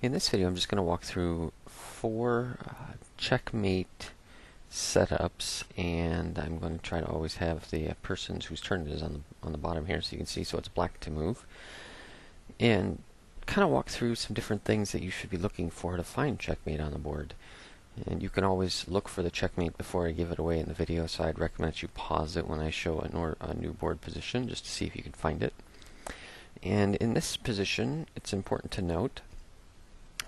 In this video, I'm just going to walk through four checkmate setups, and I'm going to try to always have the person whose turn it is on the bottom here, so you can see. So it's black to move, and kind of walk through some different things that you should be looking for to find checkmate on the board. And you can always look for the checkmate before I give it away in the video, so I'd recommend that you pause it when I show a new board position just to see if you can find it. And in this position, it's important to note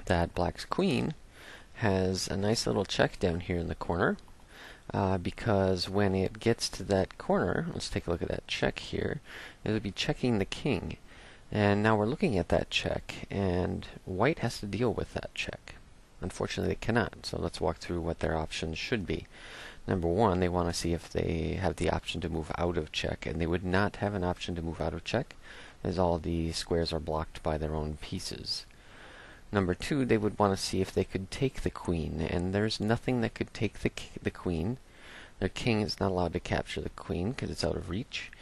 that black's queen has a nice little check down here in the corner, because when it gets to that corner, let's take a look at that check here, it would be checking the king. And now we're looking at that check, and white has to deal with that check. Unfortunately, they cannot, so let's walk through what their options should be. Number one, they want to see if they have the option to move out of check, and they would not have an option to move out of check, as all the squares are blocked by their own pieces. Number two, they would want to see if they could take the queen, and there's nothing that could take the queen. Their king is not allowed to capture the queen because it's out of reach,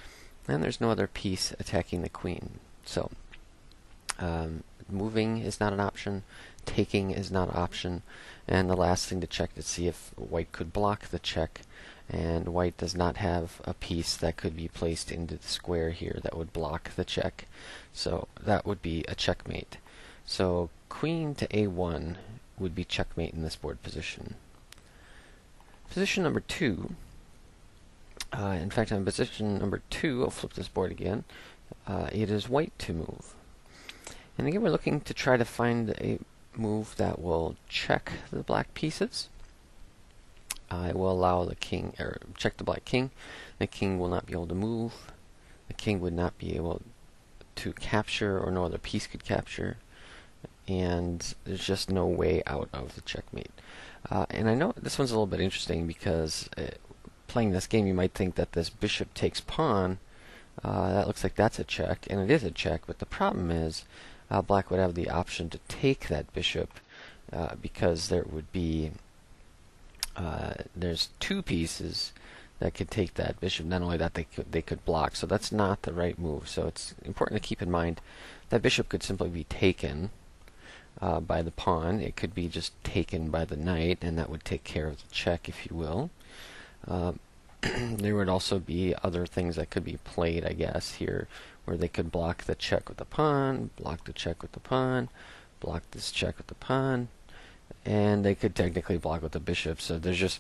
and there's no other piece attacking the queen. So, moving is not an option, taking is not an option, and the last thing to check to see if white could block the check, and white does not have a piece that could be placed into the square here that would block the check, so that would be a checkmate. So queen to a1 would be checkmate in this board position. Position number two, in fact on position number two, I'll flip this board again, it is white to move. And again, we're looking to try to find a move that will check the black pieces. It will allow the king, or check the black king. The king will not be able to move. The king would not be able to capture, or no other piece could capture. And there's just no way out of the checkmate. And I know this one's a little bit interesting because playing this game, you might think that this bishop takes pawn. That looks like that's a check, and it is a check, but the problem is black would have the option to take that bishop because there would be there's two pieces that could take that bishop. Not only that, they could block, so that's not the right move. So it's important to keep in mind that bishop could simply be taken by the pawn. It could be just taken by the knight, and that would take care of the check, if you will. There would also be other things that could be played, I guess, here, where they could block the check with the pawn, block the check with the pawn, block this check with the pawn, and they could technically block with the bishop. So there's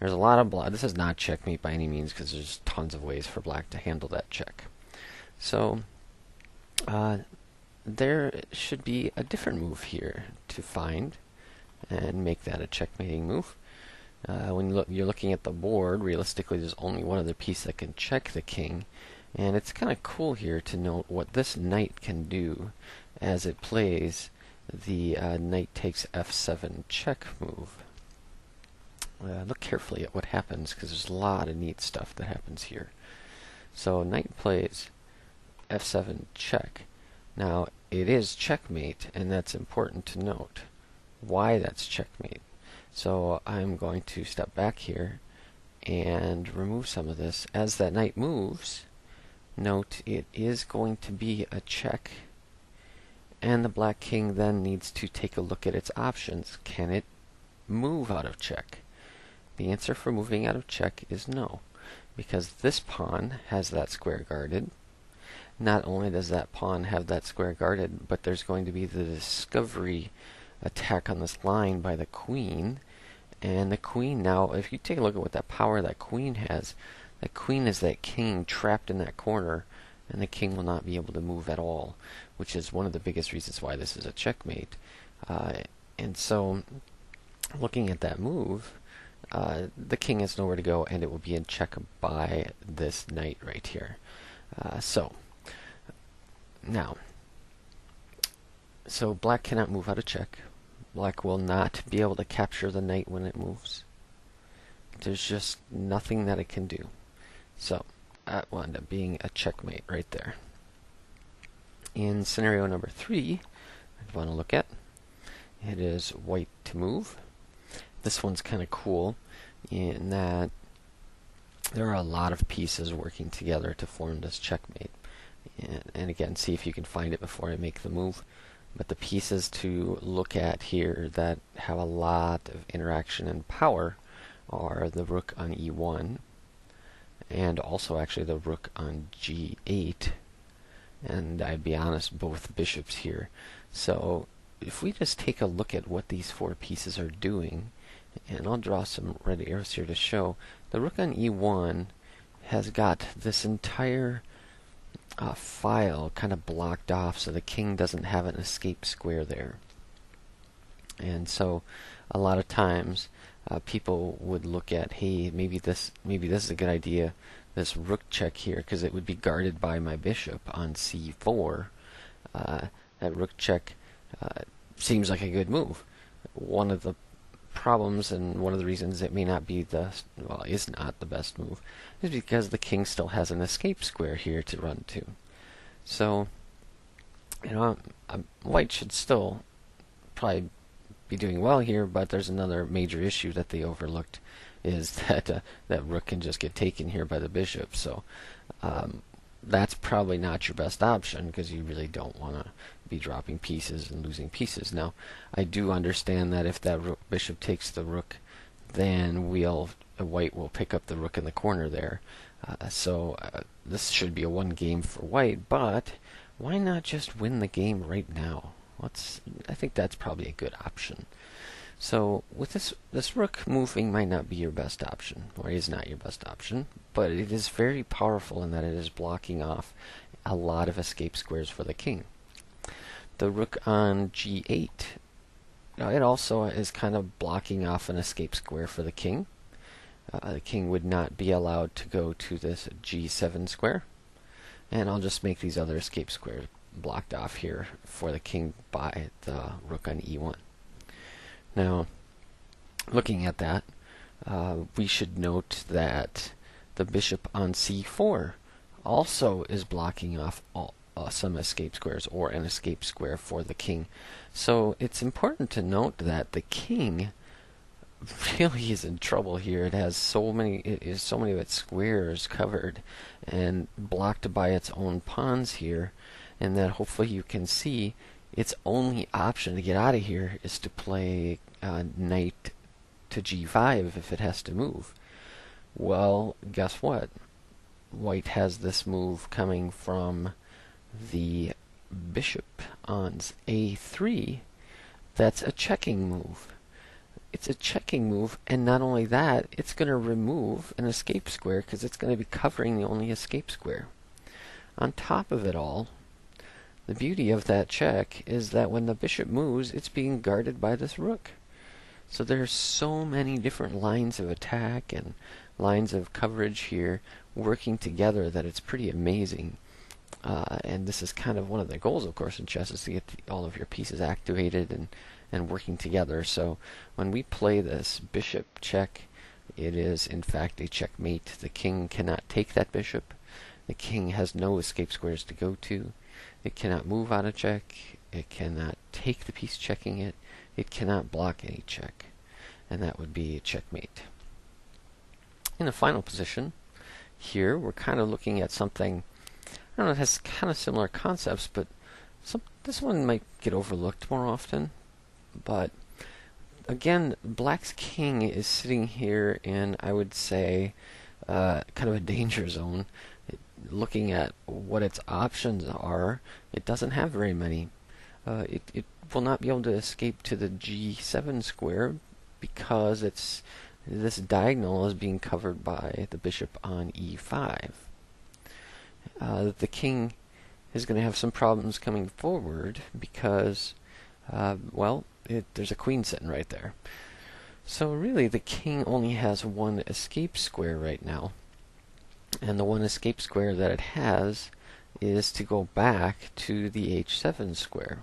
a lot of block. This is not checkmate by any means, because there's tons of ways for black to handle that check. So there should be a different move here to find and make that a checkmating move. When you're looking at the board, realistically there's only one other piece that can check the king, and it's kind of cool here to note what this knight can do as it plays the knight takes f7 check move. Look carefully at what happens, because there's a lot of neat stuff that happens here. So knight plays f7 check. Now, it is checkmate, and that's important to note why that's checkmate. So I'm going to step back here and remove some of this. As that knight moves, note it is going to be a check, and the black king then needs to take a look at its options. Can it move out of check? The answer for moving out of check is no, because this pawn has that square guarded. Not only does that pawn have that square guarded, but there's going to be the discovery attack on this line by the queen. And the queen now, if you take a look at what that power that queen has, that queen is that king trapped in that corner, and the king will not be able to move at all, which is one of the biggest reasons why this is a checkmate. And so, looking at that move, the king has nowhere to go, and it will be in check by this knight right here. So black cannot move out of check. Black will not be able to capture the knight when it moves. There's just nothing that it can do. So that will end up being a checkmate right there. In scenario number three, I want to look at, it is white to move. This one's kind of cool in that there are a lot of pieces working together to form this checkmate. And again, see if you can find it before I make the move. But the pieces to look at here that have a lot of interaction and power are the rook on e1, and also actually the rook on g8, and I'd be honest, both bishops here. So if we just take a look at what these four pieces are doing, and I'll draw some red arrows here to show, the rook on e1 has got this entire file kind of blocked off, so the king doesn't have an escape square there. And so a lot of times people would look at, hey, maybe this is a good idea, this rook check here, because it would be guarded by my bishop on c4. That rook check seems like a good move. One of the problems, and one of the reasons it may not be is not the best move, is because the king still has an escape square here to run to. So, white should still probably be doing well here, but there's another major issue that they overlooked, is that that rook can just get taken here by the bishop. So that's probably not your best option, because you really don't want to be dropping pieces and losing pieces. Now, I do understand that if that bishop takes the rook, then white will pick up the rook in the corner there. So this should be a one game for white, but why not just win the game right now? I think that's probably a good option. So with this rook moving might not be your best option, or is not your best option, but it is very powerful in that it is blocking off a lot of escape squares for the king. The rook on g8, it also is kind of blocking off an escape square for the king. The king would not be allowed to go to this g7 square, and I'll just make these other escape squares blocked off here for the king by the rook on e1. Now, looking at that, we should note that the bishop on c4 also is blocking off some escape squares, or an escape square for the king. So it's important to note that the king really is in trouble here. It has so many of its squares covered and blocked by its own pawns here, and that hopefully you can see its only option to get out of here is to play knight to g5 if it has to move. Well, guess what? White has this move coming from the bishop on a3. That's a checking move. It's a checking move, and not only that, it's going to remove an escape square because it's going to be covering the only escape square. On top of it all, the beauty of that check is that when the bishop moves, it's being guarded by this rook. So there's so many different lines of attack and lines of coverage here working together that it's pretty amazing. And this is kind of one of the goals, of course, in chess, is to get all of your pieces activated and working together. So when we play this bishop check, it is in fact a checkmate. The king cannot take that bishop. The king has no escape squares to go to. It cannot move out of check. It cannot take the piece checking it. It cannot block any check. And that would be a checkmate. In the final position, here we're kind of looking at something, I don't know, it has kind of similar concepts, but this one might get overlooked more often. But again, black's king is sitting here in, I would say, kind of a danger zone. Looking at what its options are, it doesn't have very many. It will not be able to escape to the g7 square because this diagonal is being covered by the bishop on e5. The king is going to have some problems coming forward because, there's a queen sitting right there. So really, the king only has one escape square right now. And the one escape square that it has is to go back to the h7 square.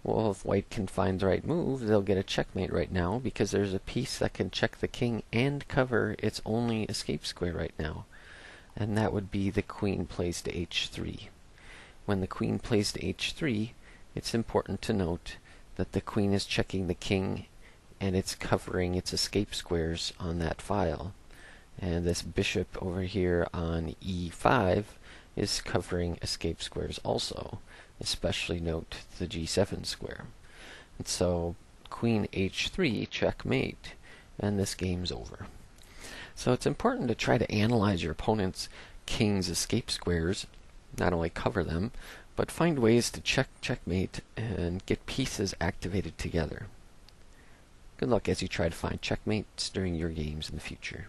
Well, if white can find the right move, they'll get a checkmate right now because there's a piece that can check the king and cover its only escape square right now. And that would be the queen plays to h3. When the queen plays to h3, it's important to note that the queen is checking the king and it's covering its escape squares on that file. And this bishop over here on e5 is covering escape squares also. Especially note the g7 square. And so queen h3, checkmate, and this game's over. So it's important to try to analyze your opponent's king's escape squares, not only cover them, but find ways to checkmate and get pieces activated together. Good luck as you try to find checkmates during your games in the future.